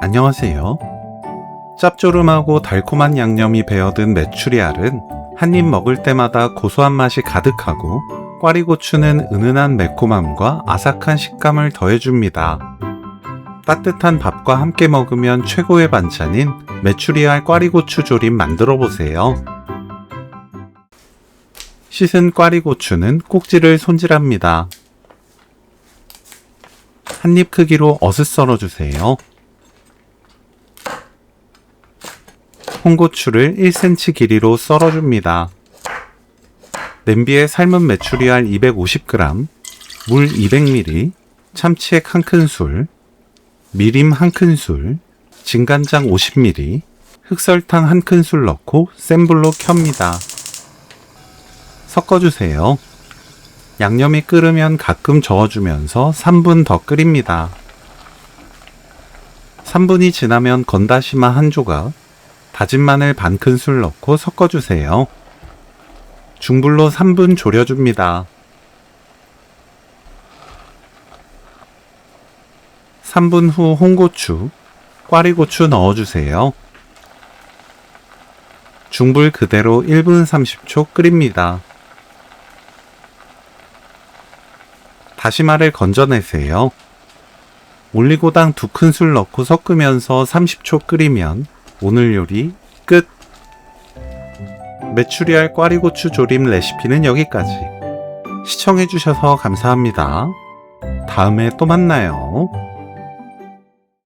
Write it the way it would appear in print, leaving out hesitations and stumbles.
안녕하세요. 짭조름하고 달콤한 양념이 배어든 메추리알은 한입 먹을 때마다 고소한 맛이 가득하고, 꽈리고추는 은은한 매콤함과 아삭한 식감을 더해줍니다. 따뜻한 밥과 함께 먹으면 최고의 반찬인 메추리알 꽈리고추 조림 만들어 보세요. 씻은 꽈리고추는 꼭지를 손질합니다. 한입 크기로 어슷 썰어주세요. 홍고추를 1cm 길이로 썰어줍니다. 냄비에 삶은 메추리알 250g, 물 200ml, 참치액 1큰술, 미림 1큰술, 진간장 50ml, 흑설탕 1큰술 넣고 센 불로 켭니다. 섞어주세요. 양념이 끓으면 가끔 저어주면서 3분 더 끓입니다. 3분이 지나면 건다시마 1조각, 다진 마늘 반큰술 넣고 섞어주세요. 중불로 3분 졸여줍니다. 3분 후 홍고추, 꽈리고추 넣어주세요. 중불 그대로 1분 30초 끓입니다. 다시마를 건져내세요. 올리고당 2큰술 넣고 섞으면서 30초 끓이면 오늘 요리 끝! 메추리알 꽈리고추 조림 레시피는 여기까지. 시청해주셔서 감사합니다. 다음에 또 만나요.